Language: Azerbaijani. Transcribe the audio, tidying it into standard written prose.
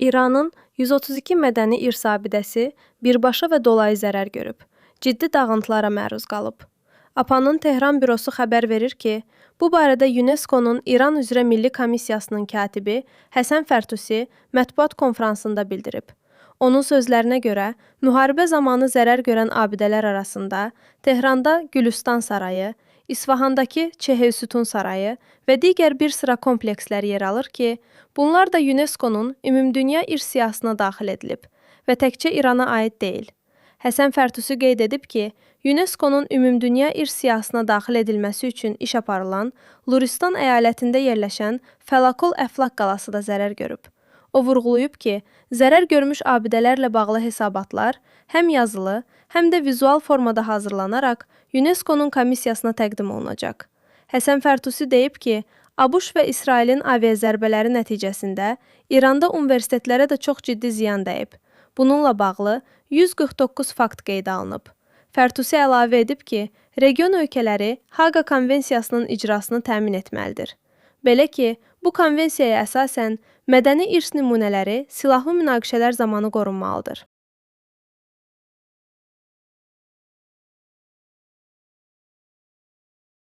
İranın 132 mədəni irs abidəsi birbaşa və dolayı zərər görüb, ciddi dağıntılara məruz qalıb. APA'nın Tehran bürosu xəbər verir ki, bu barədə UNESCO-nun İran üzrə Milli Komissiyasının katibi Həsən Fərtusi mətbuat konfransında bildirib. Onun sözlərinə görə, müharibə zamanı zərər görən abidələr arasında Tehranda Gülüstan sarayı, İsfahandakı Çehel-Sütun sarayı və digər bir sıra komplekslər yer alır ki, bunlar da UNESCO-nun Ümumdünya İrs siyahısına daxil edilib və təkcə İrana aid deyil. Həsən Fərtusi qeyd edib ki, UNESCO-nun Ümumdünya İrs siyahısına daxil edilməsi üçün iş aparılan Luristan əyalətində yerləşən Fəlakol Əflaq qalası da zərər görüb. O vurğulayıb ki, zərər görmüş abidələrlə bağlı hesabatlar həm yazılı, həm də vizual formada hazırlanaraq UNESCO-nun komissiyasına təqdim olunacaq. Həsən Fərtusi deyib ki, ABŞ və İsrailin aviazərbələri nəticəsində İranda universitetlərə də çox ciddi ziyan dəyib. Bununla bağlı 149 fakt qeydə alınıb. Fərtusi əlavə edib ki, region ölkələri Haqa Konvensiyasının icrasını təmin etməlidir. Belə ki, bu konvensiyaya əsasən mədəni irs nümunələri silahlı münaqişələr zamanı qorunmalıdır.